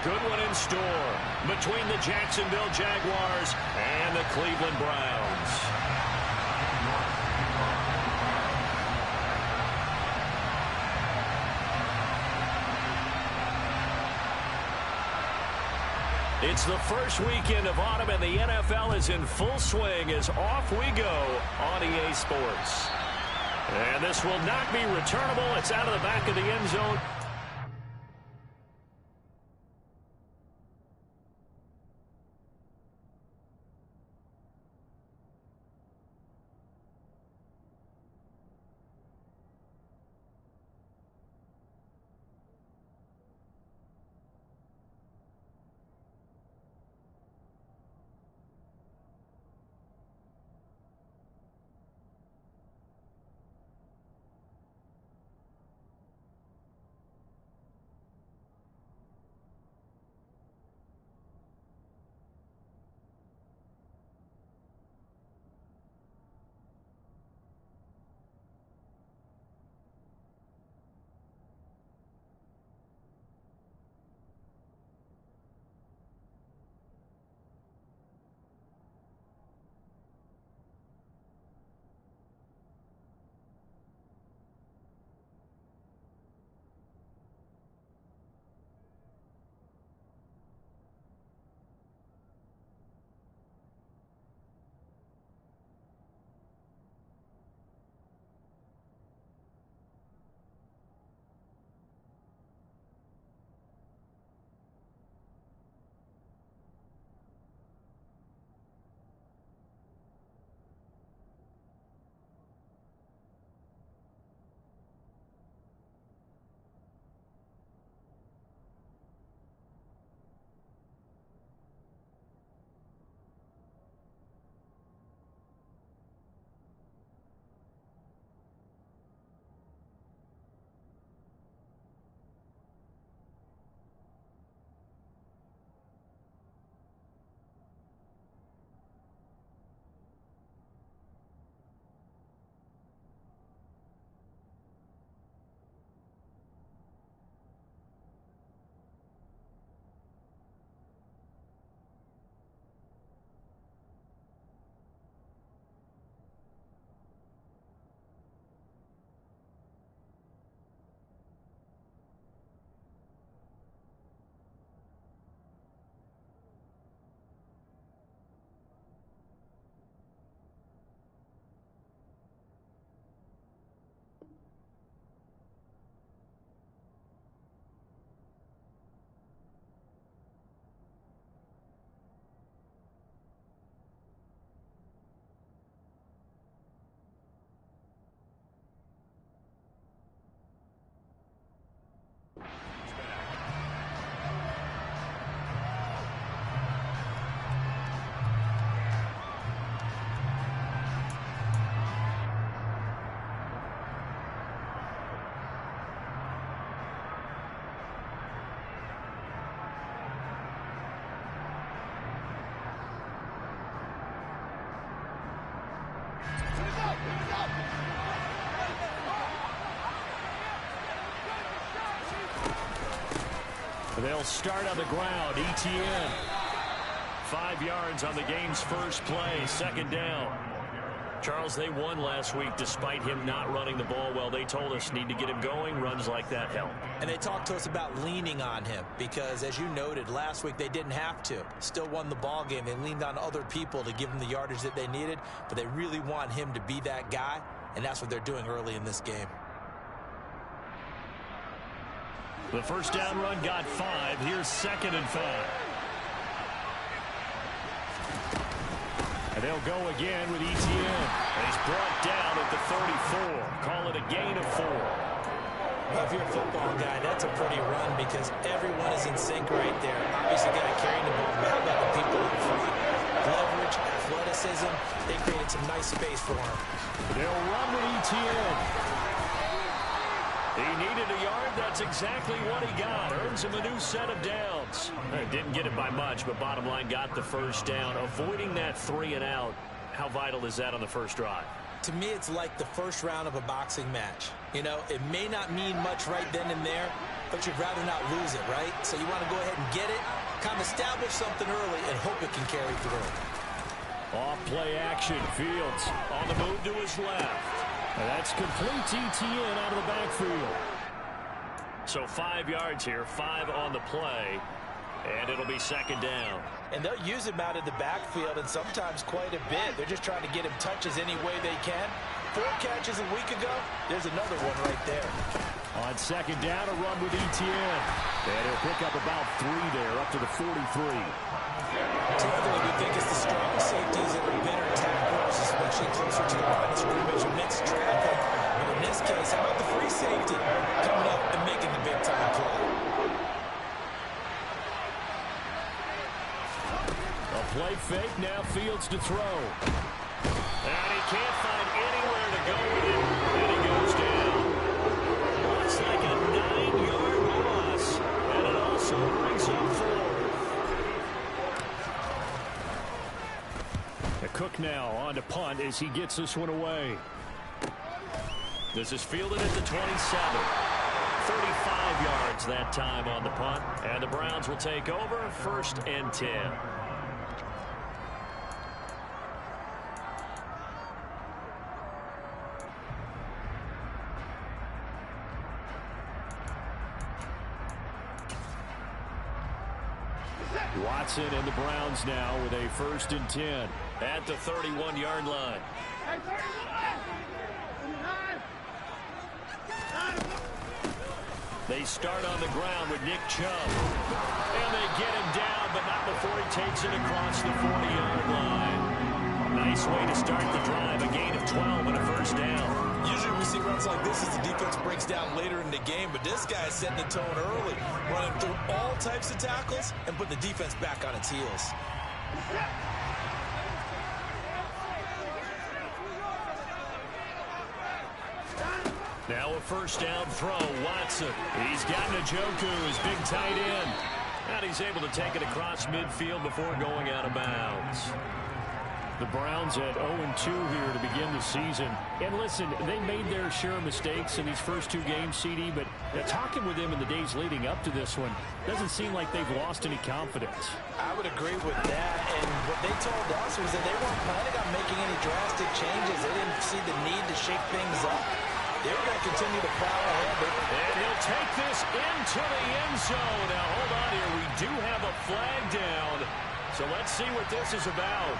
good one in store between the Jacksonville Jaguars and the Cleveland Browns. It's the first weekend of autumn, and the NFL is in full swing as off we go on EA Sports. And this will not be returnable. It's out of the back of the end zone. They'll start on the ground. ETN. 5 yards on the game's first play. Second down. Charles, they won last week despite him not running the ball well. They told us need to get him going. Runs like that help. And they talked to us about leaning on him because, as you noted, last week they didn't have to. Still won the ball game. They leaned on other people to give them the yardage that they needed, but they really want him to be that guy, and that's what they're doing early in this game. The first down run got 5. Here's 2nd and 5. And they'll go again with ETN. And he's brought down at the 34. Call it a gain of 4. Well, if you're a football guy, that's a pretty run because everyone is in sync right there. Obviously, got to carry the ball, but how about the people in front? Leverage, athleticism, they created some nice space for him. They'll run with ETN. He needed a yard. That's exactly what he got. Earns him a new set of downs. Didn't get it by much, but bottom line got the first down. Avoiding that 3 and out. How vital is that on the first drive? To me, it's like the first round of a boxing match. You know, it may not mean much right then and there, but you'd rather not lose it, right? So you want to go ahead and get it, kind of establish something early, and hope it can carry through. Off play action. Fields on the move to his left. And that's complete ETN out of the backfield. So 5 yards here, 5 on the play, and it'll be second down. And they'll use him out of the backfield, and sometimes quite a bit. They're just trying to get him touches any way they can. 4 catches a week ago, there's another one right there. On second down, a run with ETN. And he'll pick up about 3 there, up to the 43. Typically, we think it's the strong safeties that are better tacklers, especially closer to the line of scrimmage amidst traffic. But in this case, how about the free safety coming up and making the big-time play? A play fake, now Fields to throw. And he can't find anywhere to go with it. And he goes down. Looks like a 9-yard loss. And it also brings up 4. Cook now on to punt as he gets this one away. This is fielded at the 27. 35 yards that time on the punt. And the Browns will take over, 1st and 10. Watson and the Browns now with a 1st and 10 at the 31-yard line. They start on the ground with Nick Chubb. And they get him down, but not before he takes it across the 40-yard line. Nice way to start the drive, a gain of 12 and a 1st down. Usually we see runs like this as the defense breaks down later in the game, but this guy is setting the tone early, running through all types of tackles and putting the defense back on its heels. Now a 1st down throw, Watson. He's got Njoku, his big tight end. And he's able to take it across midfield before going out of bounds. The Browns at 0-2 here to begin the season. And listen, they made their share of mistakes in these first 2 games, CD, but talking with them in the days leading up to this one, doesn't seem like they've lost any confidence. I would agree with that, and what they told us was that they weren't planning on making any drastic changes. They didn't see the need to shake things up. They were going to continue to plow ahead. And he'll take this into the end zone. Now, hold on here. We do have a flag down, so let's see what this is about.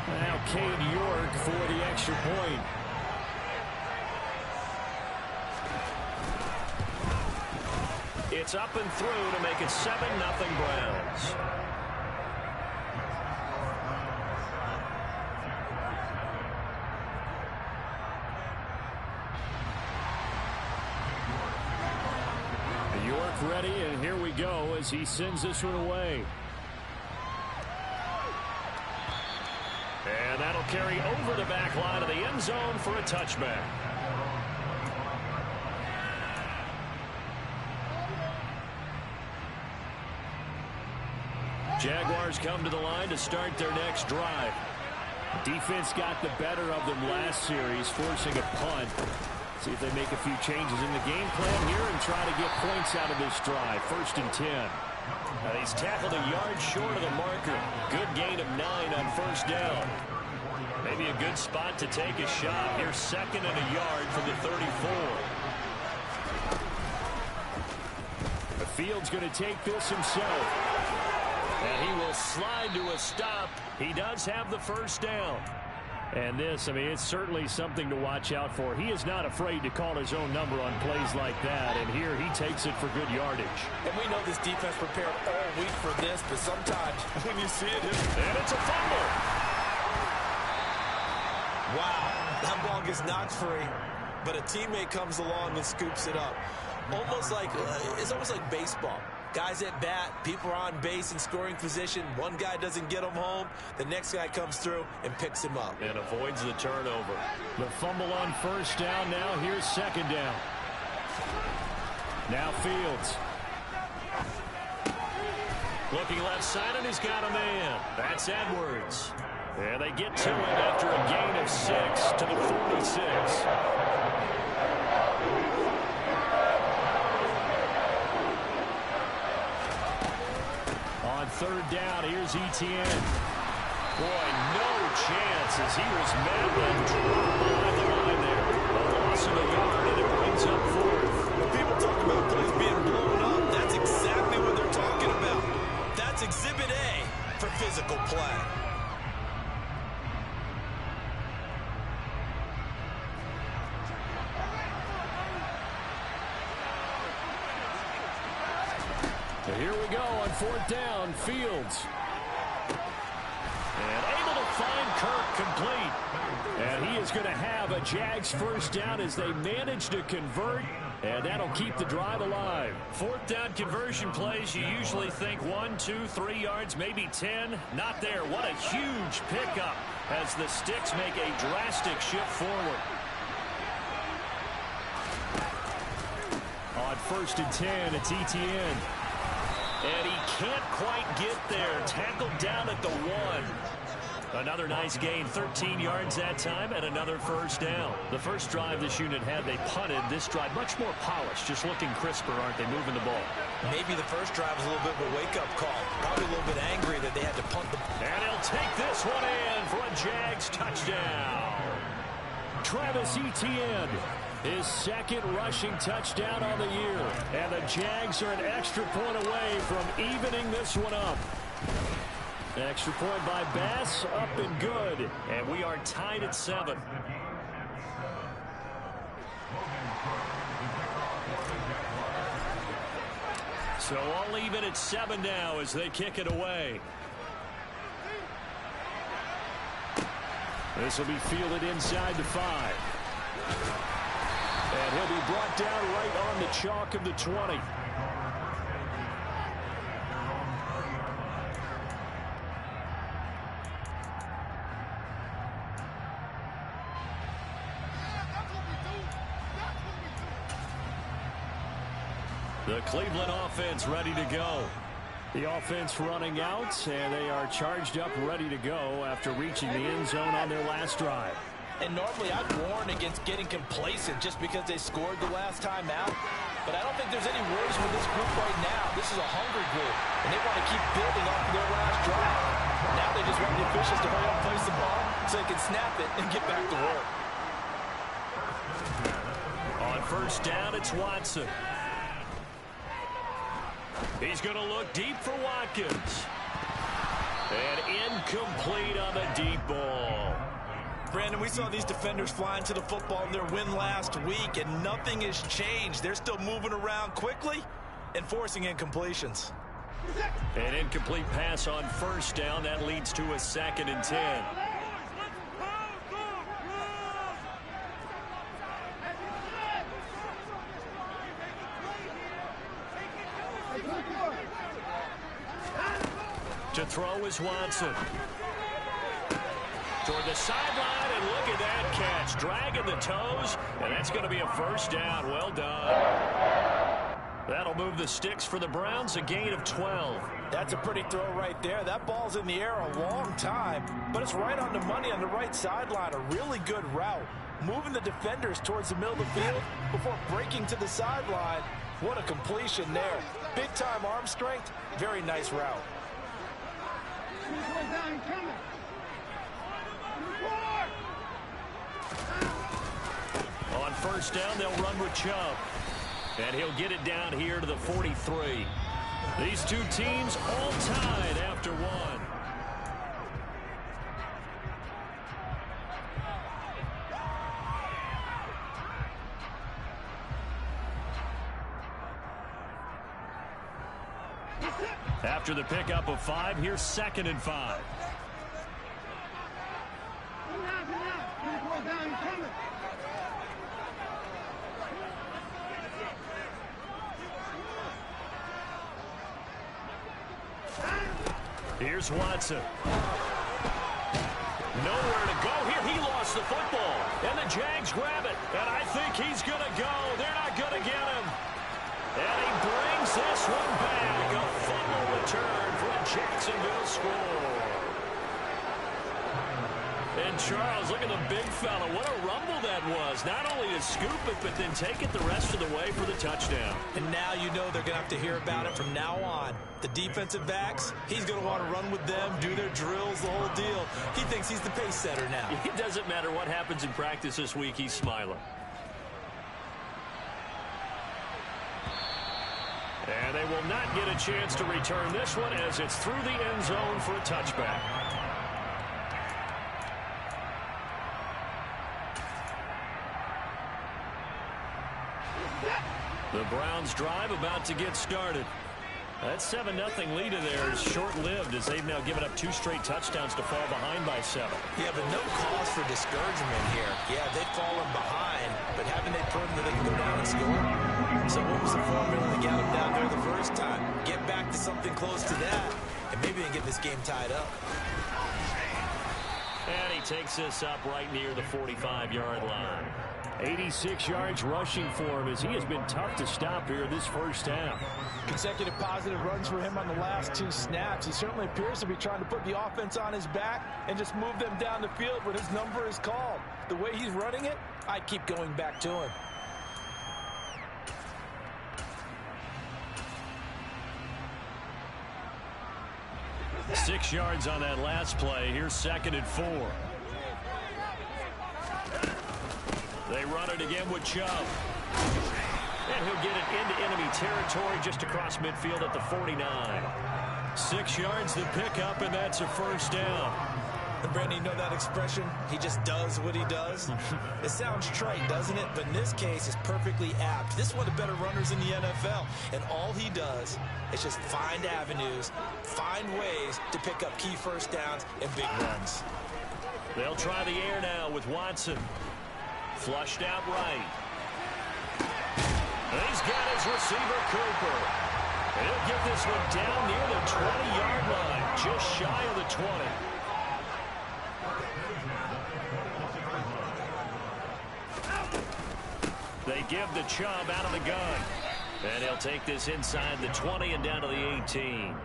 Now Cade York for the extra point. It's up and through to make it 7-0 Browns. York ready, and here we go as he sends this one away. And that'll carry over the back line of the end zone for a touchback. Jaguars come to the line to start their next drive. Defense got the better of them last series, forcing a punt. See if they make a few changes in the game plan here and try to get points out of this drive. 1st and 10. Now he's tackled a yard short of the marker. Good gain of 9 on 1st down. Maybe a good spot to take a shot. Here's 2nd and a yard from the 34. The Field's going to take this himself. And he will slide to a stop. He does have the 1st down. And this, I mean, it's certainly something to watch out for. He is not afraid to call his own number on plays like that. And here he takes it for good yardage. And we know this defense prepared all week for this, but sometimes when you see it, and it's a fumble. Wow, that ball gets knocked free, but a teammate comes along and scoops it up. It's almost like baseball. Guys at bat, people are on base in scoring position. One guy doesn't get him home. The next guy comes through and picks him up. And avoids the turnover. The fumble on 1st down. Now here's 2nd down. Now Fields. Looking left side, and he's got a man. That's Edwards. And they get to it after a gain of 6 to the 46. third down. Here's Etienne. Boy, no chance as he was met and dropped behind the line there. A loss of a yard, and it brings up fourth. When people talk about plays being blown up, that's exactly what they're talking about. That's Exhibit A for physical play. So here we go on fourth down. Fields. And able to find Kirk complete. And he is going to have a Jags first down as they manage to convert. And that'll keep the drive alive. Fourth down conversion plays, you usually think 1, 2, 3 yards, maybe 10. Not there. What a huge pickup as the Sticks make a drastic shift forward. On first and 10, it's Etienne. And he can't quite get there. Tackled down at the 1. Another nice gain, 13 yards that time, and another first down. The first drive this unit had, they punted. This drive, much more polished, just looking crisper, aren't they, moving the ball? Maybe the first drive was a little bit of a wake-up call. Probably a little bit angry that they had to punt the ball. And he'll take this one in for a Jags touchdown. Travis Etienne, his second rushing touchdown on the year. And the Jags are an extra point away from evening this one up. Extra point by Bass, up and good. And we are tied at 7. So all even at 7 now as they kick it away. This will be fielded inside the 5. And he'll be brought down right on the chalk of the 20. The Cleveland offense ready to go. The offense running out, and they are charged up, ready to go after reaching the end zone on their last drive. And normally I'd warn against getting complacent just because they scored the last time out. But I don't think there's any worries with this group right now. This is a hungry group, and they want to keep building off their last drive. Now they just want the officials to hurry up and place the ball so they can snap it and get back to work. On first down, it's Watson. He's going to look deep for Watkins. And incomplete on the deep ball. Brandon, we saw these defenders flying to the football in their win last week, and nothing has changed. They're still moving around quickly and forcing incompletions. An incomplete pass on first down. That leads to a 2nd and 10. To throw is Watson. Toward the sideline, and look at that catch. Dragging the toes, and that's going to be a first down. Well done. That'll move the Sticks for the Browns, a gain of 12. That's a pretty throw right there. That ball's in the air a long time, but it's right on the money on the right sideline. A really good route. Moving the defenders towards the middle of the field before breaking to the sideline. What a completion there. Big-time arm strength. Very nice route. On first down, they'll run with Chubb. And he'll get it down here to the 43. These two teams all tied after one. After the pickup of 5, here's 2nd and 5. Here's Watson. Nowhere to go here. He lost the football. And the Jags grab it. And I think he's going to go. They're not going to get him. And he brings this one back. A fumble return for a Jacksonville score. And Charles, look at the big fella. What a rumble that was. Not only to scoop it, but then take it the rest of the way for the touchdown. And now you know they're going to have to hear about it from now on. The defensive backs, he's going to want to run with them, do their drills, the whole deal. He thinks he's the pace setter now. It doesn't matter what happens in practice this week, he's smiling. And they will not get a chance to return this one as it's through the end zone for a touchback. The Browns drive about to get started. That 7-0 lead of theirs is short-lived as they've now given up 2 straight touchdowns to fall behind by 7. Yeah, but no cause for discouragement here. Yeah, they've fallen behind, but haven't they proven that they can go down and score? So what was the formula to get them down there the first time? Get back to something close to that, and maybe they get this game tied up. And he takes this up right near the 45-yard line. 86 yards rushing for him as he has been tough to stop here this first half. Consecutive positive runs for him on the last 2 snaps. He certainly appears to be trying to put the offense on his back and just move them down the field when his number is called. The way he's running it, I keep going back to him. Six yards on that last play. Here's 2nd and 4. They run it again with Chubb. And he'll get it into enemy territory just across midfield at the 49. 6 yards to pick up, and that's a first down. And Brandon, you know that expression? He just does what he does. It sounds trite, doesn't it? But in this case, it's perfectly apt. This is one of the better runners in the NFL. And all he does is just find avenues, find ways to pick up key first downs and big runs. They'll try the air now with Watson. Flushed out right. And he's got his receiver, Cooper. And he'll get this one down near the 20-yard line, just shy of the 20. They give the Chubb out of the gun. And he'll take this inside the 20 and down to the 18.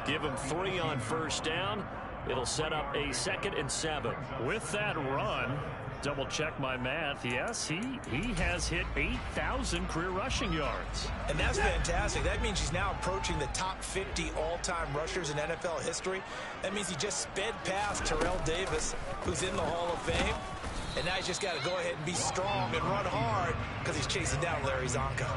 Give him 3 on first down. It'll set up a 2nd and 7. With that run, double check my math. Yes, he has hit 8,000 career rushing yards. And that's fantastic. That means he's now approaching the top 50 all-time rushers in NFL history. That means he just sped past Terrell Davis, who's in the Hall of Fame. And now he's just got to go ahead and be strong and run hard because he's chasing down Larry Zonka.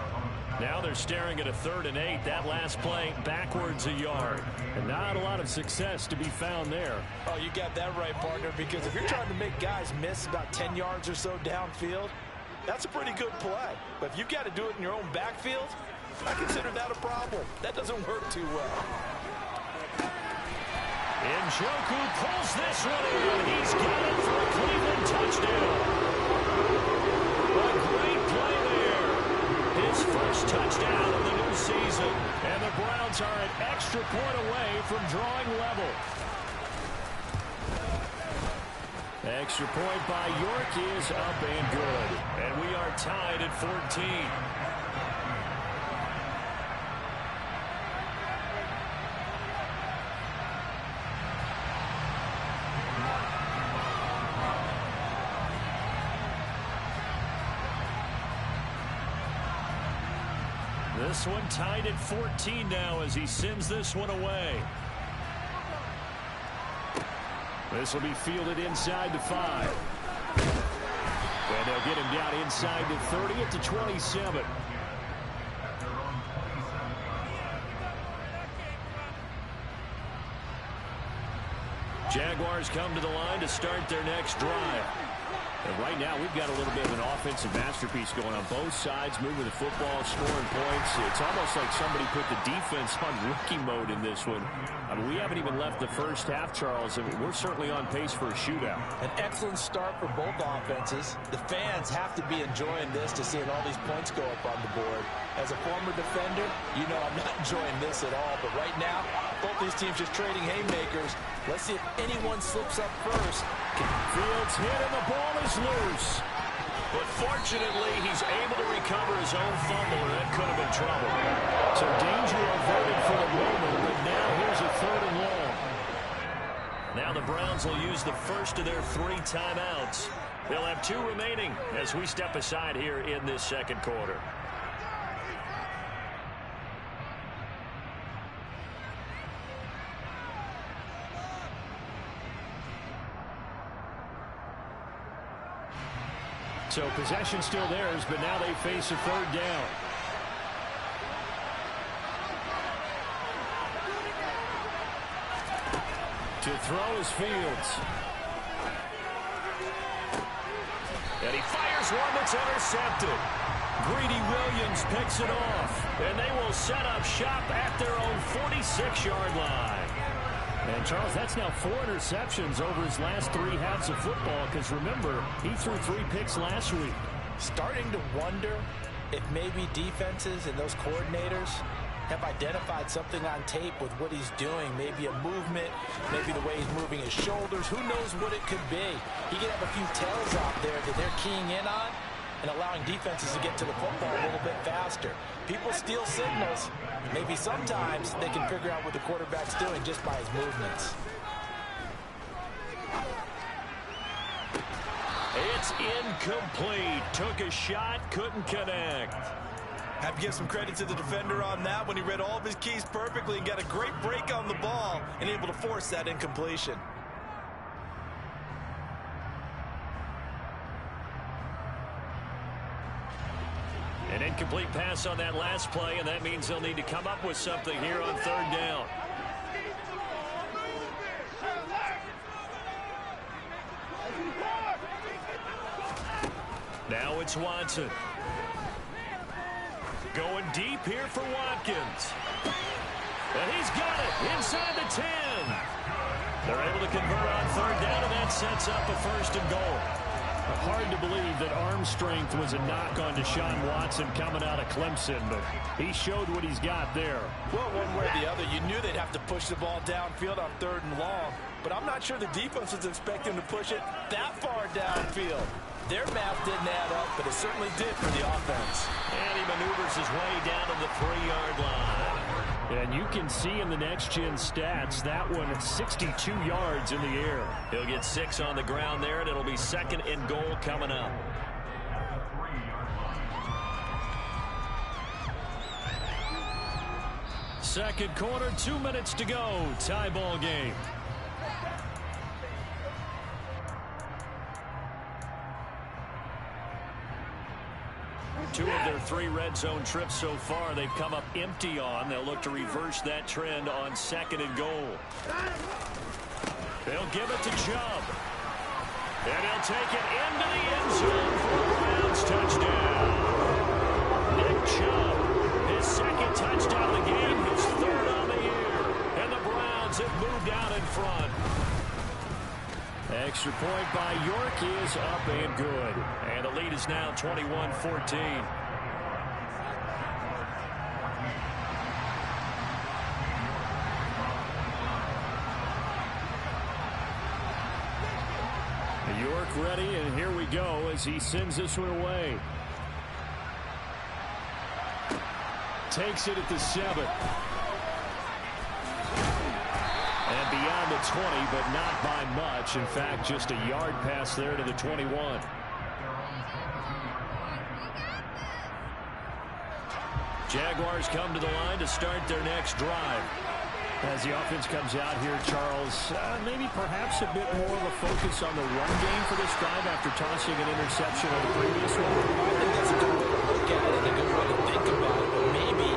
Now they're staring at a 3rd and 8. That last play backwards a yard. And not a lot of success to be found there. Oh, you got that right, partner, because if you're trying to make guys miss about 10 yards or so downfield, that's a pretty good play. But if you've got to do it in your own backfield, I consider that a problem. That doesn't work too well. Njoku pulls this one in. He's got it for a Cleveland touchdown. A great play there. His first touchdown of the new season. And the Browns are an extra point away from drawing level. Extra point by York is up and good. And we are tied at 14. This one tied at 14 now as he sends this one away. This will be fielded inside the 5. And they'll get him down inside the 30 at the 27. Jaguars come to the line to start their next drive. And right now, we've got a little bit of an offensive masterpiece going on both sides, moving the football, scoring points. It's almost like somebody put the defense on rookie mode in this one. I mean, we haven't even left the first half, Charles, and we're certainly on pace for a shootout. An excellent start for both offenses. The fans have to be enjoying this to seeing all these points go up on the board. As a former defender, you know I'm not enjoying this at all. But right now, both these teams just trading haymakers. Let's see if anyone slips up first. Fields hit and the ball is loose. But fortunately, he's able to recover his own fumble, and that could have been trouble. So danger averted for the moment, but now here's a 3rd and long. Now the Browns Browns will use the first of their 3 timeouts. They'll have 2 remaining as we step aside here in this second quarter. So possession still theirs, but now they face a 3rd down. To throw is Fields. And he fires one that's intercepted. Greedy Williams picks it off. And they will set up shop at their own 46-yard line. And, Charles, that's now 4 interceptions over his last 3 halves of football, because, remember, he threw 3 picks last week. Starting to wonder if maybe defenses and those coordinators have identified something on tape with what he's doing. Maybe a movement, maybe the way he's moving his shoulders. Who knows what it could be? He could have a few tells out there that they're keying in on and allowing defenses to get to the football a little bit faster. People steal signals. Maybe sometimes they can figure out what the quarterback's doing just by his movements. It's incomplete. Took a shot, couldn't connect. Have to give some credit to the defender on that when he read all of his keys perfectly and got a great break on the ball and able to force that incompletion. An incomplete pass on that last play, and that means they'll need to come up with something here on 3rd down. Now it's Watson. Going deep here for Watkins. And he's got it inside the 10. They're able to convert on 3rd down, and that sets up a 1st and goal. Hard to believe that arm strength was a knock on Deshaun Watson coming out of Clemson, but he showed what he's got there. Well, one way or the other, you knew they'd have to push the ball downfield on 3rd and long, but I'm not sure the defense was expecting to push it that far downfield. Their math didn't add up, but it certainly did for the offense. And he maneuvers his way down to the 3-yard line. And you can see in the next-gen stats, that one 62 yards in the air. He'll get 6 on the ground there, and it'll be 2nd and goal coming up. Second quarter, 2 minutes to go. Tie ball game. Two of their 3 red zone trips so far they've come up empty on. They'll look to reverse that trend on 2nd and goal. They'll give it to Chubb. And he'll take it into the end zone for a Browns touchdown. Nick Chubb, his 2nd touchdown of the game, his 3rd on the year. And the Browns have moved out in front. Extra point by York is up and good. And the lead is now 21-14. York ready, and here we go as he sends this one away. Takes it at the 7. And beyond the 20, but not by much. In fact, just a yard pass there to the 21. Jaguars come to the line to start their next drive. As the offense comes out here, Charles, maybe perhaps a bit more of a focus on the run game for this drive after tossing an interception on the previous one. I think that's a good way to look at it, a good way to think about it, but maybe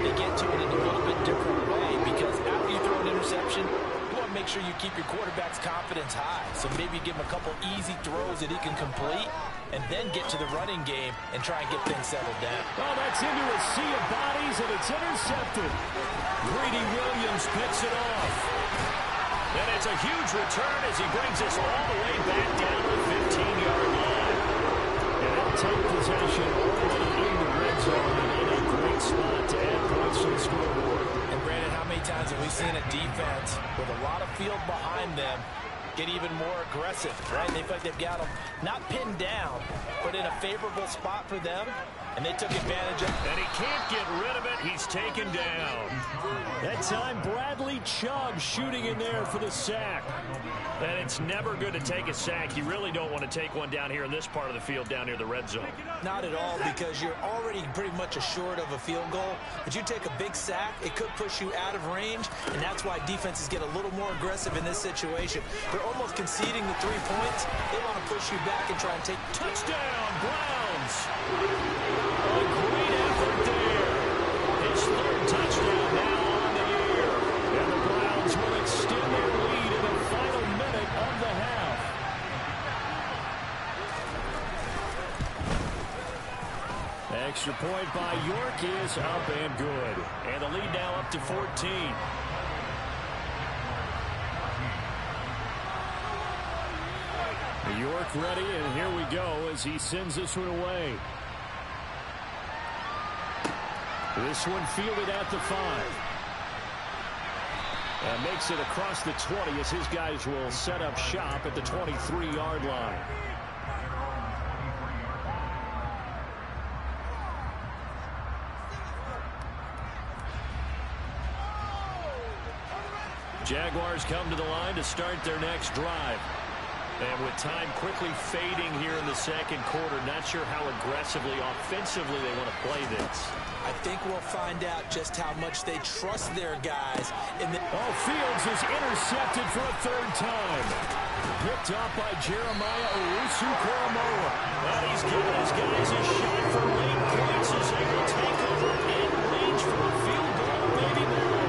they get to it in a little bit different way, because after you throw an interception, you want to make sure you keep your quarterback's confidence high. So maybe give him a couple easy throws that he can complete, and then get to the running game and try and get things settled down. Oh, that's into a sea of bodies, and it's intercepted. Greedy Williams picks it off. And it's a huge return as he brings us all the way back down to the 15-yard line. And they'll take possession already in the red zone and in a great spot to add points to the scoreboard. And Brandon, how many times have we seen a defense with a lot of field behind them get even more aggressive, right? They feel like they've got them not pinned down, but in a favorable spot for them, and they took advantage of it. And he can't get rid of it. He's taken down. That time, Bradley Chubb shooting in there for the sack. And it's never good to take a sack. You really don't want to take one down here in this part of the field, down near the red zone. Not at all, because you're already pretty much assured of a field goal. But you take a big sack, it could push you out of range, and that's why defenses get a little more aggressive in this situation. They're almost conceding the 3 points. They want to push you back and try and take... Touchdown, Browns! A great effort there. His third touchdown now on the year. And the Browns will extend their lead in the final minute of the half. Extra point by York is up and good. And the lead now up to 14. York ready, and here we go as he sends this one away. This one fielded at the 5. And makes it across the 20 as his guys will set up shop at the 23-yard line. Jaguars come to the line to start their next drive. And with time quickly fading here in the second quarter, not sure how aggressively, offensively they want to play this. I think we'll find out just how much they trust their guys. Fields is intercepted for a third time. Picked up by Jeremiah Owusu-Koramoah. And he's giving his guys a shot for late points as they will take over in range for a field goal, maybe more.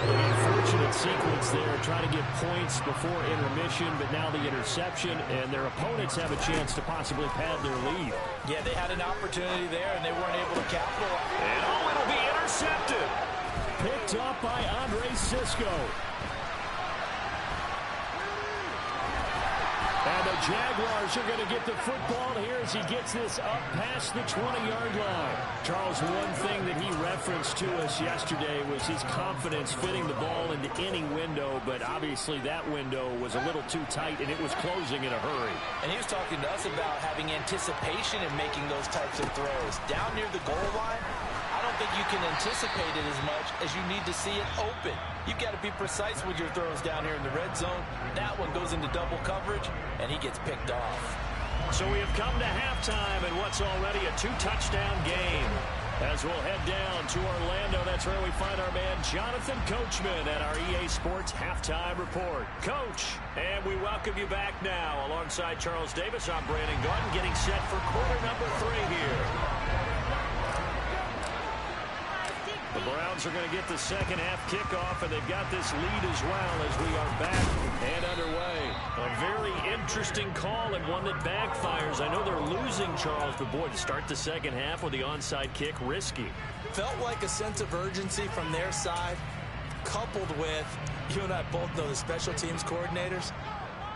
An unfortunate sequence there, trying to get points before intermission, but now the interception, and their opponents have a chance to possibly pad their lead. Yeah, they had an opportunity there, and they weren't able to capitalize. And it'll be intercepted. Picked up by Andre Sisco. And the Jaguars are going to get the football here as he gets this up past the 20-yard line. Charles, one thing that he referenced to us yesterday was his confidence fitting the ball into any window, but obviously that window was a little too tight, and it was closing in a hurry. And he was talking to us about having anticipation in making those types of throws. Down near the goal line, I don't think you can anticipate it as much as you need to see it open. You've got to be precise with your throws down here in the red zone. That one goes into double coverage, and he gets picked off. So we have come to halftime in what's already a 2-touchdown game. As we'll head down to Orlando, that's where we find our man Jonathan Coachman at our EA Sports Halftime Report. Coach, and we welcome you back now. Alongside Charles Davis, I'm Brandon Gaudin, getting set for quarter number 3 here. The Browns are going to get the second half kickoff, and they've got this lead as well as we are back and underway. A very interesting call and one that backfires. I know they're losing, Charles, but boy, to start the second half with the onside kick, risky. Felt like a sense of urgency from their side, coupled with, you and I both know the special teams coordinators,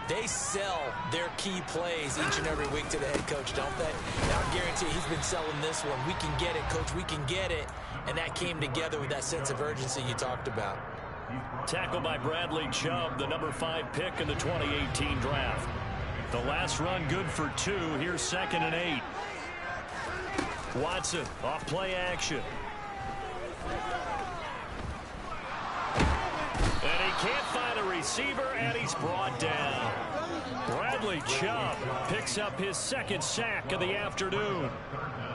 they sell their key plays each and every week to the head coach, don't they? Now I guarantee he's been selling this one. We can get it, coach, we can get it. And that came together with that sense of urgency you talked about. Tackled by Bradley Chubb, the number 5 pick in the 2018 draft. The last run good for 2. Here's 2nd and 8. Watson off play action. And he can't find a receiver, and he's brought down. Bradley Chubb picks up his 2nd sack of the afternoon.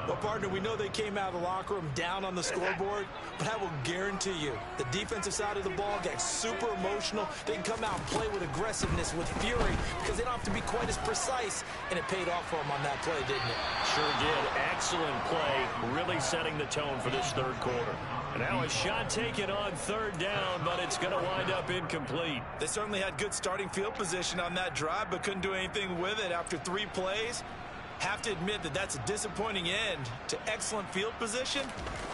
Well, partner, we know they came out of the locker room down on the scoreboard, but I will guarantee you the defensive side of the ball got super emotional. They can come out and play with aggressiveness, with fury, because they don't have to be quite as precise, and it paid off for them on that play, didn't it? Sure did. Excellent play, really setting the tone for this third quarter. And now a shot taken on 3rd down, but it's going to wind up incomplete. They certainly had good starting field position on that drive, but couldn't do anything with it after 3 plays. Have to admit that that's a disappointing end to excellent field position.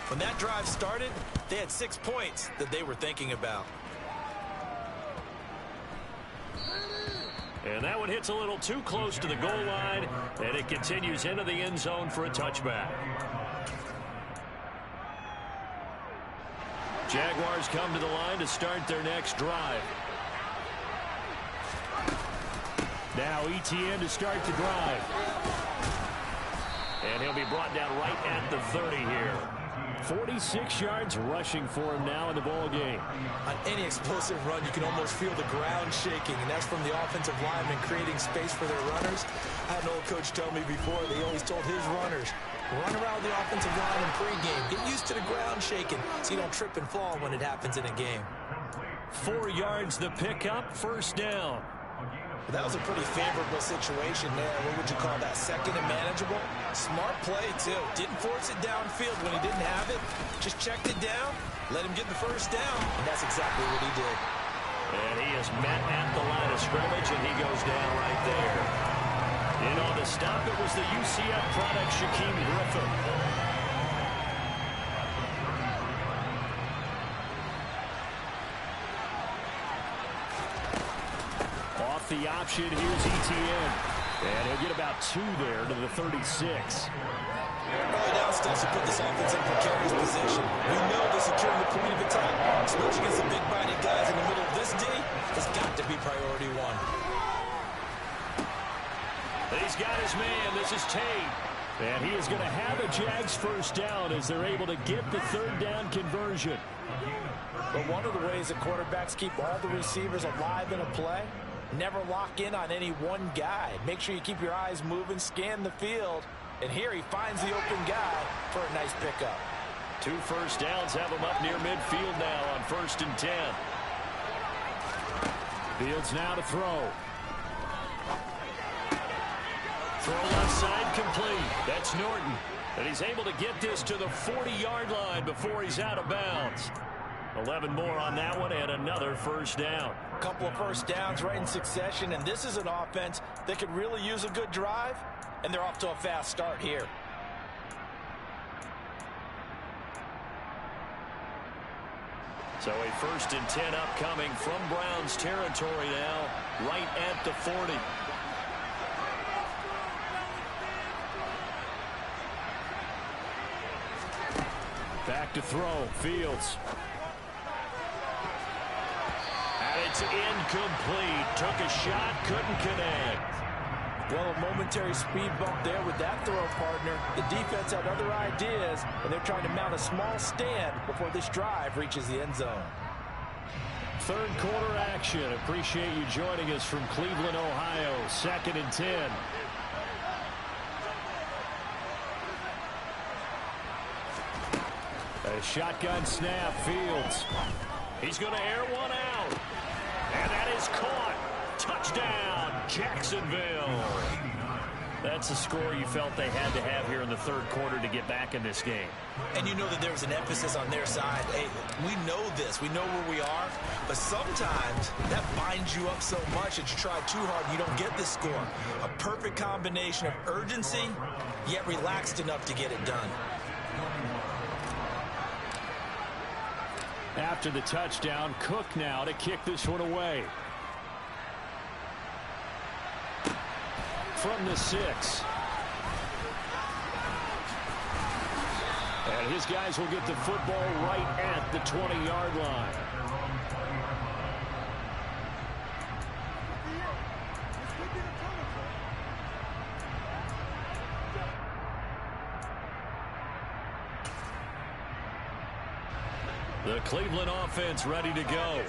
When that drive started, they had 6 points that they were thinking about. And that one hits a little too close to the goal line, and it continues into the end zone for a touchback. Jaguars come to the line to start their next drive. Now ETN to start the drive. And he'll be brought down right at the 30 here. 46 yards rushing for him now in the ball game. On any explosive run, you can almost feel the ground shaking, and that's from the offensive linemen creating space for their runners. I had an old coach tell me before, they always told his runners, run around the offensive line in pregame. Get used to the ground shaking so you don't trip and fall when it happens in a game. 4 yards the pickup, first down. That was a pretty favorable situation there. What would you call that? Second and manageable? Smart play, too. Didn't force it downfield when he didn't have it. Just checked it down, let him get the first down, and that's exactly what he did. And he is met at the line of scrimmage, and he goes down right there. In on the stop, it was the UCF product, Shaquem Griffin. Off the option, here's Etienne. And he'll get about 2 there to the 36. Early down steps to put this offense in precarious position. We know that securing the point of attack, especially against the big-bodied guys in the middle of this D, has got to be priority one. He's got his man. This is Tate. And he is going to have a Jags first down as they're able to get the third down conversion. But one of the ways that quarterbacks keep all the receivers alive in a play, never lock in on any one guy. Make sure you keep your eyes moving, scan the field. And here he finds the open guy for a nice pickup. 2 first downs have him up near midfield now on 1st and 10. Fields now to throw. Throw left side complete. That's Norton. And he's able to get this to the 40-yard line before he's out of bounds. 11 more on that one and another first down. A couple of first downs right in succession, and this is an offense that could really use a good drive, and they're off to a fast start here. So a 1st and 10 upcoming from Browns territory now, right at the 40. Back to throw, Fields. And it's incomplete. Took a shot, couldn't connect. Well, a momentary speed bump there with that throw partner. The defense had other ideas, and they're trying to mount a small stand before this drive reaches the end zone. 3rd quarter action. Appreciate you joining us from Cleveland, Ohio. 2nd and 10. A shotgun snap, Fields. He's going to air one out. And that is caught. Touchdown, Jacksonville. That's a score you felt they had to have here in the 3rd quarter to get back in this game. And you know that there was an emphasis on their side. Hey, we know this. We know where we are. But sometimes that binds you up so much that you try too hard and you don't get this score. A perfect combination of urgency, yet relaxed enough to get it done. After the touchdown, Cook now to kick this one away. From the 6. And his guys will get the football right at the 20-yard line. The Cleveland offense ready to go.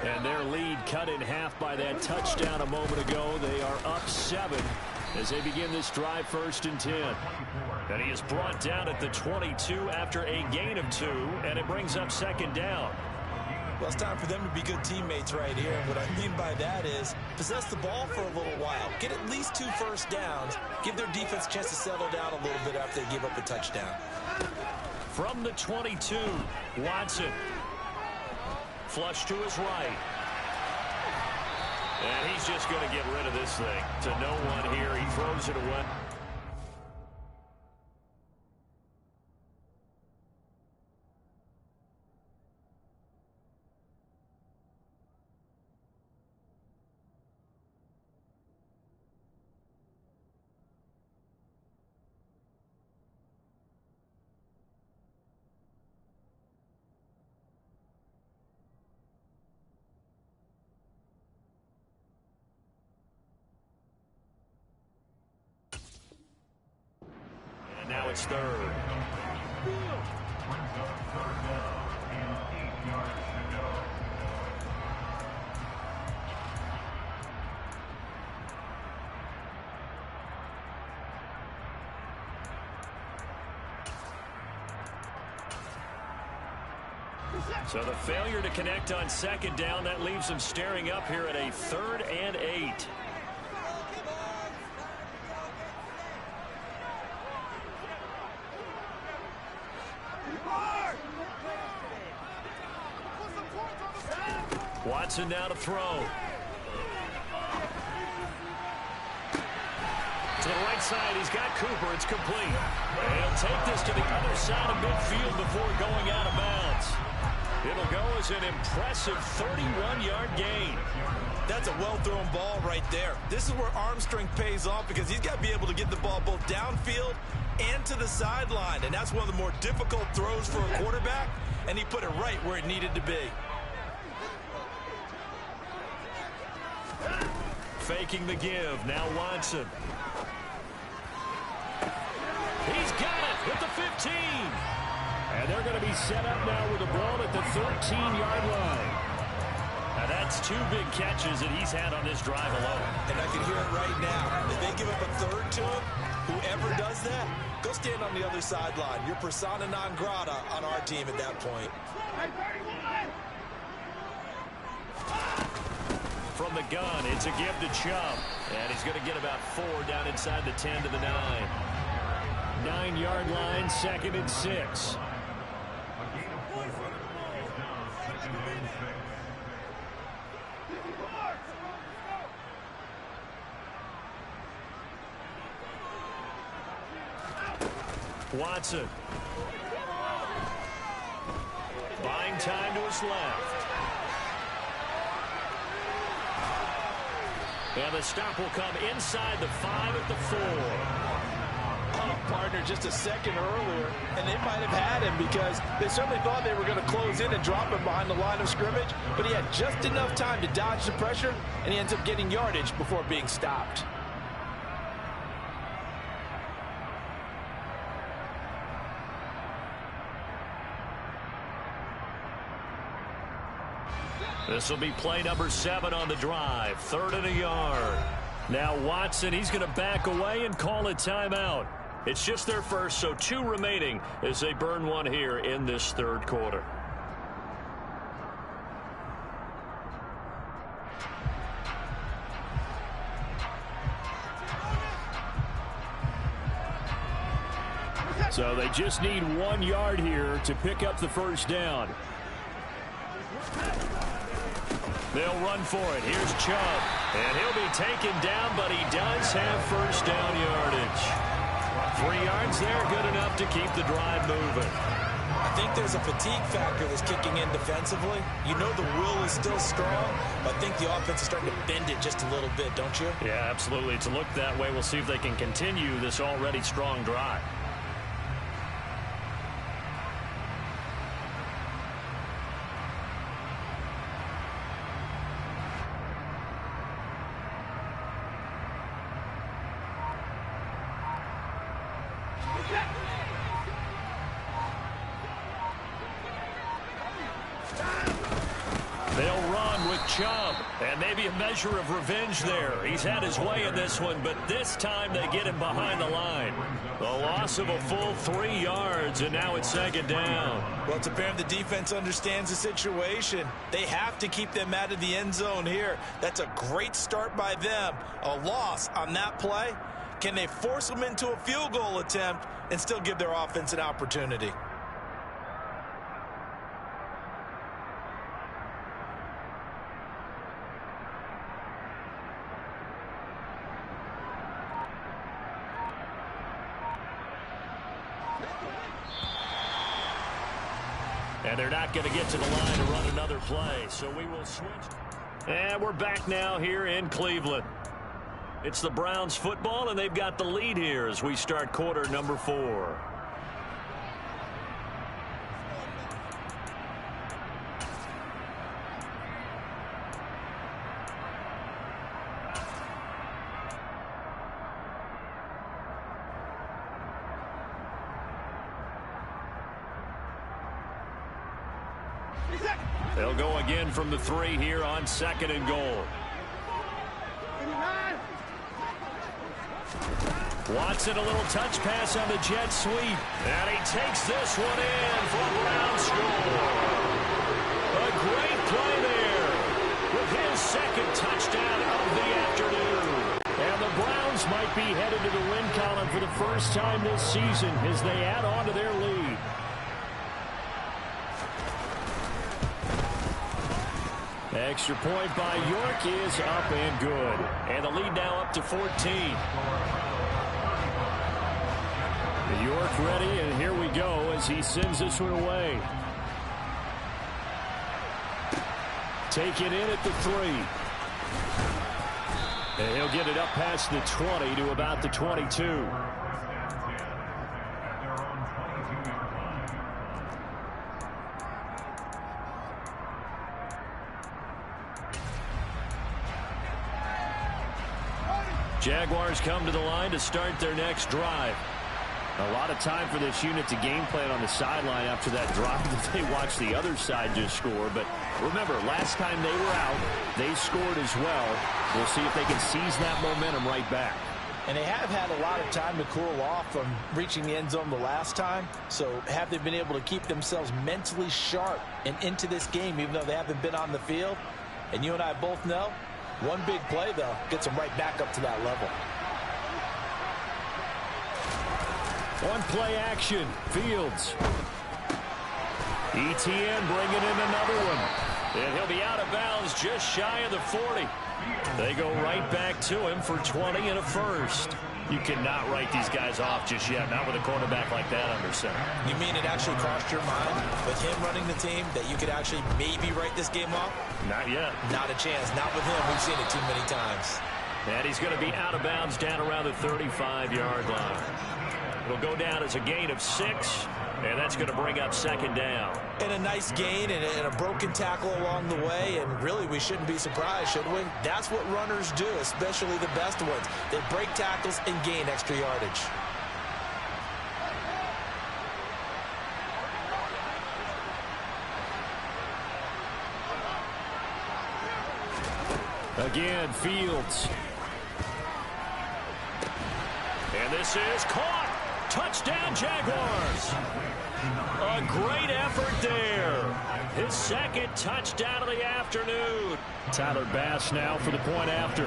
And their lead cut in half by that touchdown a moment ago. They are up 7 as they begin this drive, 1st and 10. And he is brought down at the 22 after a gain of 2, and it brings up 2nd down. Well, it's time for them to be good teammates right here. And what I mean by that is possess the ball for a little while. Get at least 2 first downs. Give their defense a chance to settle down a little bit after they give up a touchdown. From the 22, Watson. Flush to his right. And he's just going to get rid of this thing to no one here. He throws it away. it's third. So the failure to connect on second down, that leaves him staring up here at a 3rd and 8. Watson now to throw. To the right side, he's got Cooper. It's complete. And he'll take this to the other side of midfield before going out of bounds. It'll go as an impressive 31-yard gain. That's a well-thrown ball right there. This is where arm strength pays off because he's got to be able to get the ball both downfield and to the sideline. And that's one of the more difficult throws for a quarterback, and he put it right where it needed to be. Faking the give. Now Watson. He's got it with the 15. And they're going to be set up now with the ball at the 13-yard line. Now that's 2 big catches that he's had on this drive alone. And I can hear it right now. If they give up a third to him, whoever does that, go stand on the other sideline. You're persona non grata on our team at that point. From the gun, it's a give to Chubb. And he's going to get about 4 down inside the 10 to the 9. 9-yard line, 2nd and 6. Watson. Buying time to his left. And the stop will come inside the 5 at the 4. Partner just a second earlier, and they might have had him because they certainly thought they were going to close in and drop him behind the line of scrimmage, but he had just enough time to dodge the pressure, and he ends up getting yardage before being stopped. This will be play number 7 on the drive. 3rd and a yard. Now Watson, he's going to back away and call a timeout. It's just their first, so 2 remaining as they burn 1 here in this 3rd quarter. So they just need 1 yard here to pick up the first down. They'll run for it. Here's Chubb. And he'll be taken down, but he does have first down yardage. 3 yards there, good enough to keep the drive moving. I think there's a fatigue factor that's kicking in defensively. You know the will is still strong, but I think the offense is starting to bend it just a little bit, don't you? Yeah, absolutely. It's looked that way. We'll see if they can continue this already strong drive. They'll run with Chubb, and maybe a measure of revenge there. He's had his way in this one, but this time they get him behind the line. The loss of a full 3 yards, and now it's 2nd down. Well, it's apparent the defense understands the situation. They have to keep them out of the end zone here. That's a great start by them. A loss on that play. Can they force them into a field goal attempt and still give their offense an opportunity? And they're not going to get to the line to run another play, so we will switch. And we're back now here in Cleveland. It's the Browns football, and they've got the lead here as we start quarter number 4. They'll go again from the 3 here on 2nd and goal. Watson, a little touch pass on the jet sweep. And he takes this one in for a Brown score. A great play there with his 2nd touchdown of the afternoon. And the Browns might be headed to the win column for the first time this season as they add on to their lead. Extra point by York is up and good. And the lead now up to 14. York ready, and here we go as he sends this one away. Take it in at the 3. And he'll get it up past the 20 to about the 22. Jaguars come to the line to start their next drive. A lot of time for this unit to game plan on the sideline after that drive that they watched the other side just score. But remember, last time they were out, they scored as well. We'll see if they can seize that momentum right back. And they have had a lot of time to cool off from reaching the end zone the last time. So have they been able to keep themselves mentally sharp and into this game, even though they haven't been on the field? And you and I both know, one big play, though, gets them right back up to that level. One play action. Fields. ETN bringing in another one. And he'll be out of bounds just shy of the 40. They go right back to him for 20 and a first. You cannot write these guys off just yet, not with a quarterback like that under center. You mean it actually crossed your mind with him running the team that you could actually maybe write this game off? Not yet. Not a chance. Not with him. We've seen it too many times. And he's going to be out of bounds down around the 35-yard line. It'll go down as a gain of 6, and that's going to bring up 2nd down. And a nice gain and a broken tackle along the way, and really we shouldn't be surprised, should we? That's what runners do, especially the best ones. They break tackles and gain extra yardage. Again, Fields. And this is caught. Touchdown, Jaguars. A great effort there. His 2nd touchdown of the afternoon. Tyler Bass now for the point after.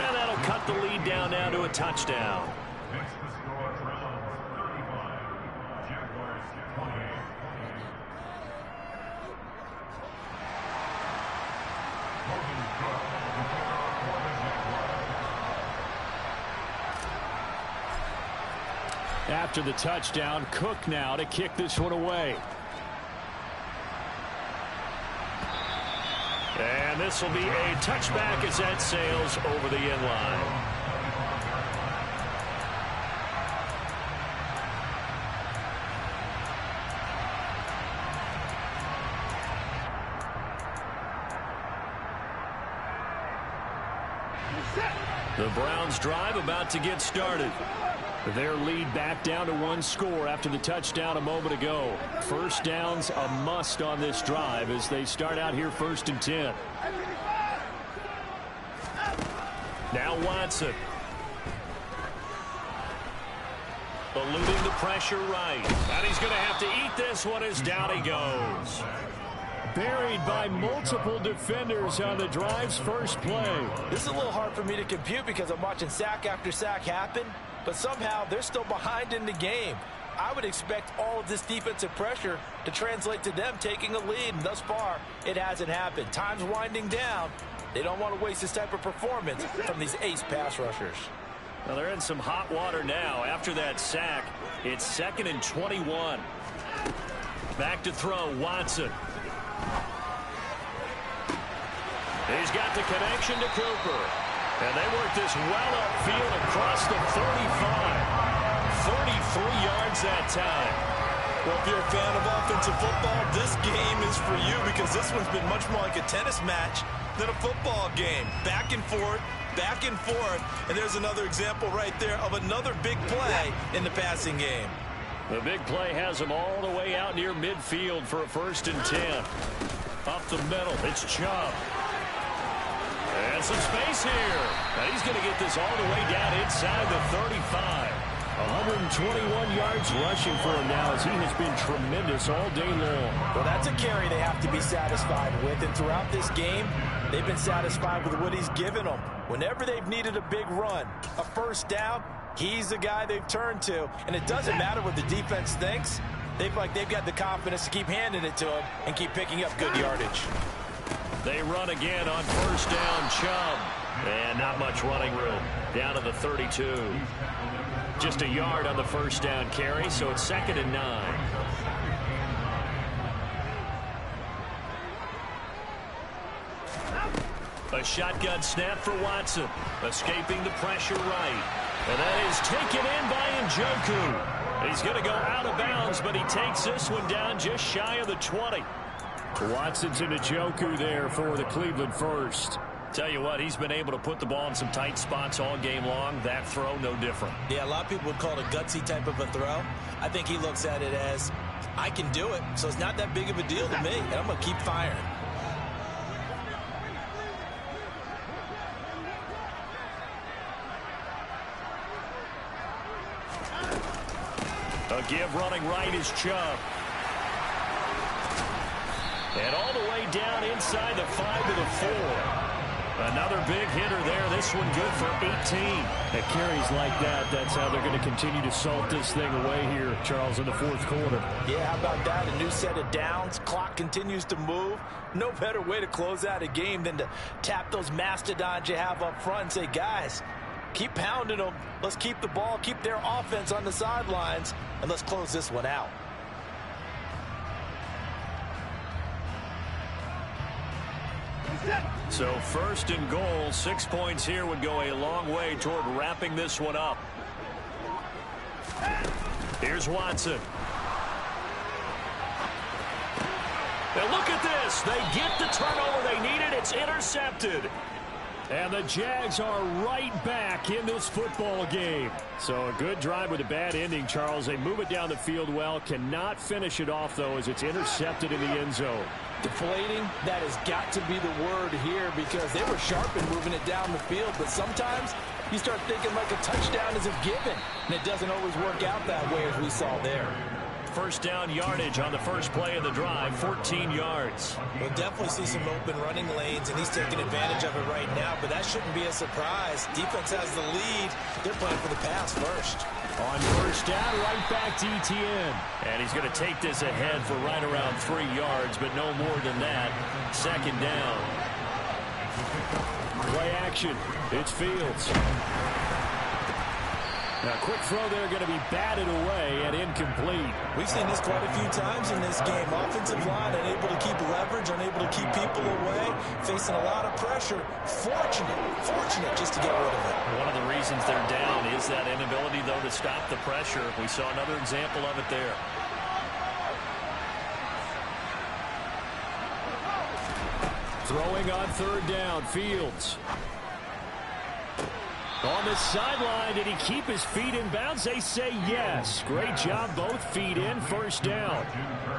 And that'll cut the lead down now to a touchdown. After the touchdown, Cook now to kick this one away. And this will be a touchback as that sails over the end line. The Browns drive about to get started. Their lead back down to 1 score after the touchdown a moment ago. First down's a must on this drive as they start out here 1st and 10. Now Watson. Eluding the pressure right. And he's going to have to eat this one as down he goes. Buried by multiple defenders on the drive's first play. This is a little hard for me to compute because I'm watching sack after sack happen, but somehow they're still behind in the game. I would expect all of this defensive pressure to translate to them taking a lead, and thus far, it hasn't happened. Time's winding down. They don't want to waste this type of performance from these ace pass rushers. Well, they're in some hot water now. After that sack, it's 2nd and 21. Back to throw, Watson. He's got the connection to Cooper. And they work this well upfield across the 35. 43 yards that time. Well, if you're a fan of offensive football, this game is for you because this one's been much more like a tennis match than a football game. Back and forth, and there's another example right there of another big play in the passing game. The big play has him all the way out near midfield for a 1st and 10. Up the middle, it's Chubb. And some space here. And he's going to get this all the way down inside the 35. 121 yards rushing for him now as he has been tremendous all day long. Well, that's a carry they have to be satisfied with. And throughout this game, they've been satisfied with what he's given them. Whenever they've needed a big run, a 1st down, he's the guy they've turned to. And it doesn't matter what the defense thinks. They've got the confidence to keep handing it to him and keep picking up good yardage. They run again on 1st down, Chubb. And not much running room. Down to the 32. Just a yard on the 1st down carry, so it's 2nd and 9. A shotgun snap for Watson. Escaping the pressure right. And that is taken in by Njoku. He's going to go out of bounds, but he takes this one down just shy of the 20. Watson's and Njoku there for the Cleveland first. Tell you what, he's been able to put the ball in some tight spots all game long. That throw, no different. Yeah, a lot of people would call it a gutsy type of a throw. I think he looks at it as, I can do it, so it's not that big of a deal to me, and I'm going to keep firing. A give running right is Chubb. And all the way down inside the 5 to the 4. Another big hitter there. This one good for 18. At carries like that, that's how they're going to continue to salt this thing away here, Charles, in the 4th quarter. Yeah, how about that? A new set of downs. Clock continues to move. No better way to close out a game than to tap those mastodons you have up front and say, guys, keep pounding them. Let's keep the ball, keep their offense on the sidelines, and let's close this one out. So 1st and goal, 6 points here would go a long way toward wrapping this one up. Here's Watson. And look at this. They get the turnover they needed. It's intercepted. And the Jags are right back in this football game. So a good drive with a bad ending, Charles. They move it down the field well. Cannot finish it off, though, as it's intercepted in the end zone. Deflating, that has got to be the word here because they were sharp in moving it down the field. But sometimes you start thinking like a touchdown is a given. And it doesn't always work out that way as we saw there. 1st down yardage on the first play of the drive, 14 yards. We'll definitely see some open running lanes, and he's taking advantage of it right now, but that shouldn't be a surprise. Defense has the lead. They're playing for the pass first. On 1st down, right back to Etienne. And he's going to take this ahead for right around 3 yards, but no more than that. 2nd down. Play action. It's Fields. Now, quick throw there going to be batted away and incomplete. We've seen this quite a few times in this game. Offensive line unable to keep leverage, unable to keep people away, facing a lot of pressure. Fortunate just to get rid of it. One of the reasons they're down is that inability, though, to stop the pressure. We saw another example of it there. Throwing on 3rd down, Fields. On the sideline, did he keep his feet in bounds? They say yes. Great job, both feet in, 1st down.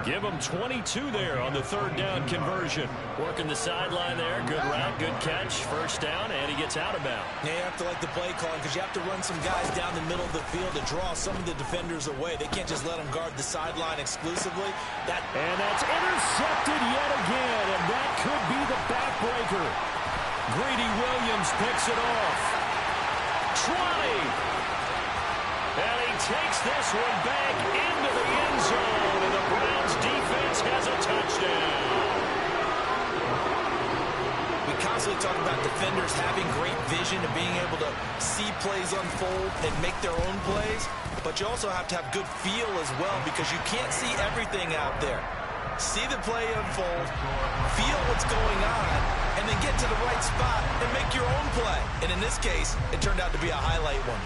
Give him 22 there on the 3rd down conversion. Working the sideline there. Good route, good catch. 1st down, and he gets out of bounds. Yeah, you have to like the play calling because you have to run some guys down the middle of the field to draw some of the defenders away. They can't just let them guard the sideline exclusively. And that's intercepted yet again, and that could be the backbreaker. Greedy Williams picks it off. 20. And he takes this one back into the end zone, and the Browns defense has a touchdown. We constantly talk about defenders having great vision and being able to see plays unfold and make their own plays, but you also have to have good feel as well because you can't see everything out there. See the play unfold, feel what's going on, and then get to the right spot and make your own play. And in this case, it turned out to be a highlight one.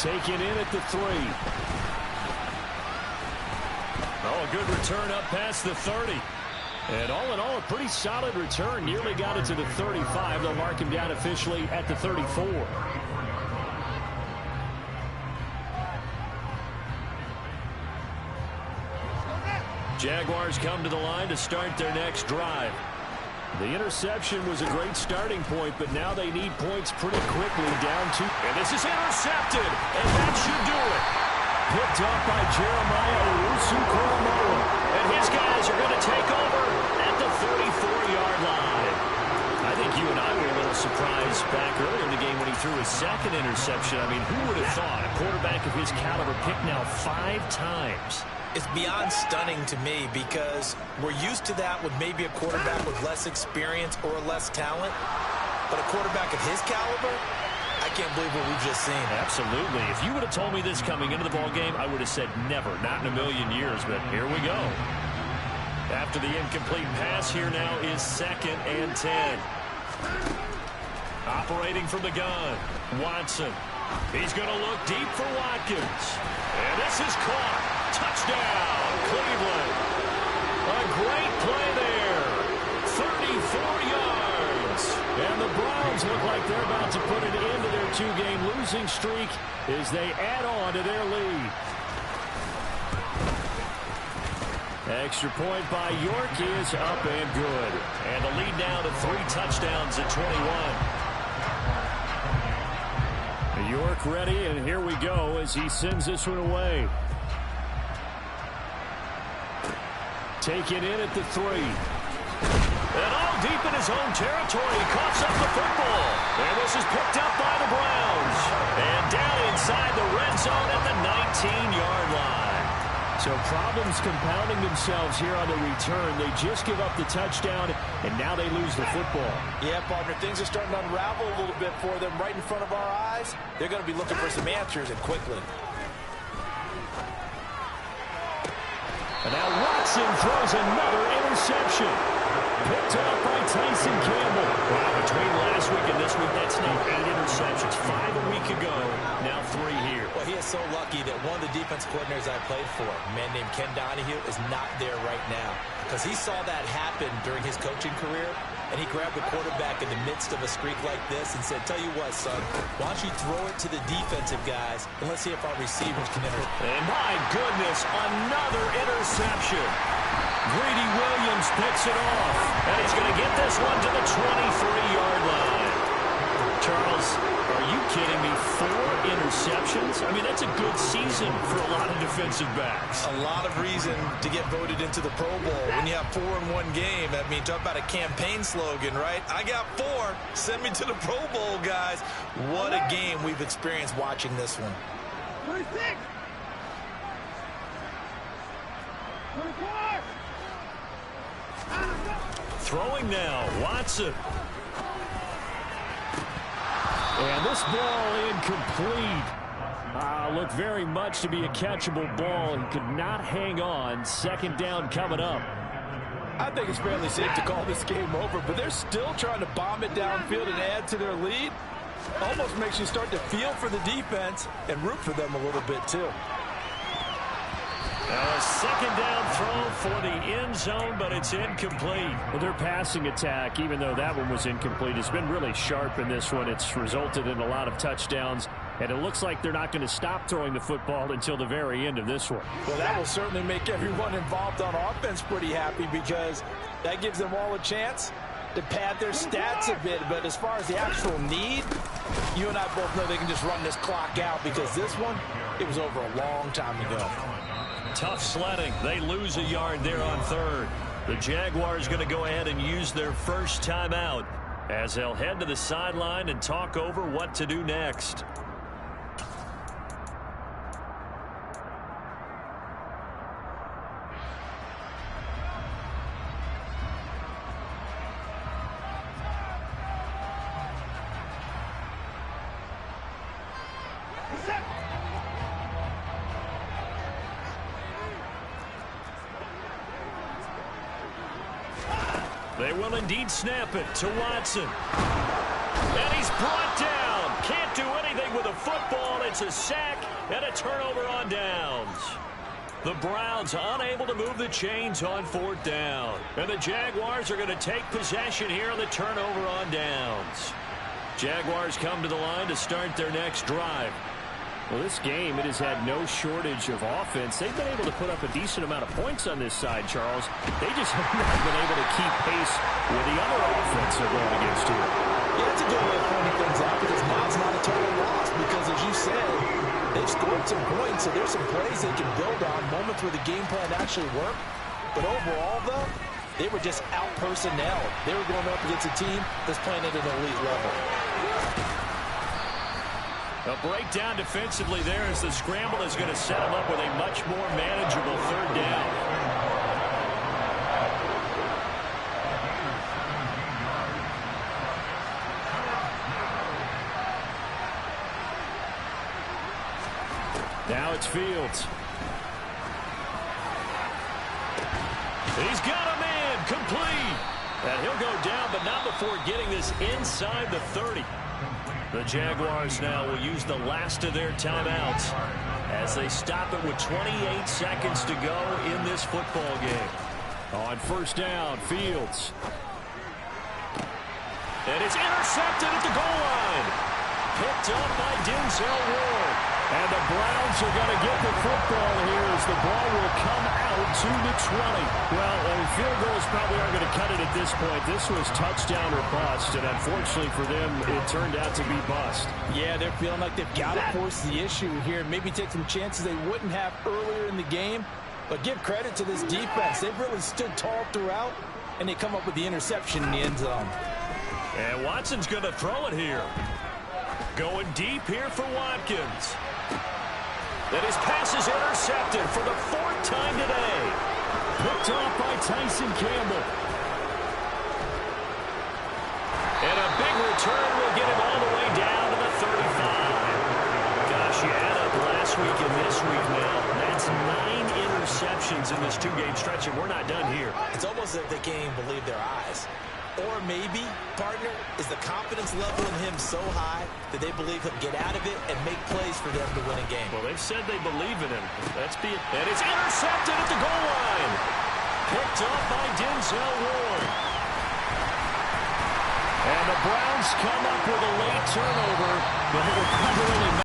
Taken in at the 3. Oh, a good return up past the 30. And all in all, a pretty solid return. Nearly got it to the 35. They'll mark him down officially at the 34. Jaguars come to the line to start their next drive. The interception was a great starting point, but now they need points pretty quickly down to. And this is intercepted, and that should do it. Picked up by Jeremiah Owusu-Koramoah. And his guys are going to take over at the 34-yard line. I think you and I were a little surprised back earlier in the game when he threw his second interception. I mean, who would have thought a quarterback of his caliber picked now 5 times? It's beyond stunning to me because we're used to that with maybe a quarterback with less experience or less talent. But a quarterback of his caliber, I can't believe what we've just seen. Absolutely. If you would have told me this coming into the ballgame, I would have said never, not in a million years. But here we go. After the incomplete pass, here now is 2nd and 10. Operating from the gun, Watson. He's going to look deep for Watkins. And this is caught. Touchdown, Cleveland. A great play there. 34 yards. And the Browns look like they're about to put an end to their 2-game losing streak as they add on to their lead. Extra point by York is up and good. And the lead now to 3 touchdowns at 21. York ready, and here we go as he sends this one away. Taken in at the 3. And all deep in his own territory. He coughs up the football. And this is picked up by the Browns. And down inside the red zone at the 19-yard line. So problems compounding themselves here on the return. They just give up the touchdown, and now they lose the football. Yeah, partner, things are starting to unravel a little bit for them right in front of our eyes. They're going to be looking for some answers, and quickly. And now Watson throws another interception. Picked up by Tyson Campbell. Wow, between last week and this week, that's now 8 interceptions. 5 a week ago, now 3 here. Well, he is so lucky that one of the defense coordinators I played for, a man named Ken Donahue, is not there right now. Because he saw that happen during his coaching career, and he grabbed the quarterback in the midst of a streak like this and said, tell you what, son, why don't you throw it to the defensive guys, and let's see if our receivers can enter. And my goodness, another interception. Greedy Williams picks it off, and he's going to get this one to the 23-yard line. Charles, are you kidding me? 4 interceptions? I mean, that's a good season for a lot of defensive backs. A lot of reason to get voted into the Pro Bowl. When you have 4 in one game, I mean, talk about a campaign slogan, right? I got 4. Send me to the Pro Bowl, guys. What a game we've experienced watching this one. 26. 24. Throwing now, Watson. And this ball incomplete. Looked very much to be a catchable ball. He could not hang on. 2nd down coming up. I think it's fairly safe to call this game over, but they're still trying to bomb it downfield and add to their lead. Almost makes you start to feel for the defense and root for them a little bit too. A 2nd down throw for the end zone, but it's incomplete. Well, their passing attack, even though that one was incomplete, has been really sharp in this one. It's resulted in a lot of touchdowns, and it looks like they're not going to stop throwing the football until the very end of this one. Well, that will certainly make everyone involved on offense pretty happy because that gives them all a chance to pad their stats a bit. But as far as the actual need, you and I both know they can just run this clock out because this one, it was over a long time ago. Tough sledding. They lose a yard there on 3rd. The Jaguars going to go ahead and use their first timeout as they'll head to the sideline and talk over what to do next. They will indeed snap it to Watson. And he's brought down. Can't do anything with a football. It It's a sack and a turnover on downs. The Browns unable to move the chains on 4th down. And the Jaguars are going to take possession here on the turnover on downs. Jaguars come to the line to start their next drive. Well, this game, it has had no shortage of offense. They've been able to put up a decent amount of points on this side, Charles. They just have not been able to keep pace with the other offense they're going against here. Yeah, it's a good way of pointing things out because now it's not a total loss because, as you said, they've scored some points, so there's some plays they can build on, moments where the game plan actually worked. But overall, though, they were just out-personnel. They were going up against a team that's playing at an elite level. A breakdown defensively there as the scramble is going to set them up with a much more manageable 3rd down. Now it's Fields. He's got a man complete. And he'll go down, but not before getting this inside the 30. The Jaguars now will use the last of their timeouts as they stop it with 28 seconds to go in this football game. On 1st down, Fields. And it's intercepted at the goal line. Picked up by Denzel Ward. And the Browns are going to get the football here as the ball will come out to the 20. Well, field goals probably aren't going to cut it at this point. This was touchdown or bust, and unfortunately for them, it turned out to be bust. Yeah, they're feeling like they've got to force the issue here and maybe take some chances they wouldn't have earlier in the game. But give credit to this defense. They've really stood tall throughout, and they come up with the interception in the end zone. And Watson's going to throw it here. Going deep here for Watkins. And his pass is intercepted for the 4th time today. Picked off by Tyson Campbell. And a big return will get him all the way down to the 35. Gosh, you add up last week and this week now. That's 9 interceptions in this 2-game stretch, and we're not done here. It's almost like they can't even believe their eyes. Or maybe, partner, is the confidence level in him so high that they believe he'll get out of it and make plays for them to win a game. Well, they've said they believe in him. And it's intercepted at the goal line. Picked up by Denzel Ward. And the Browns come up with a late turnover, but it will probably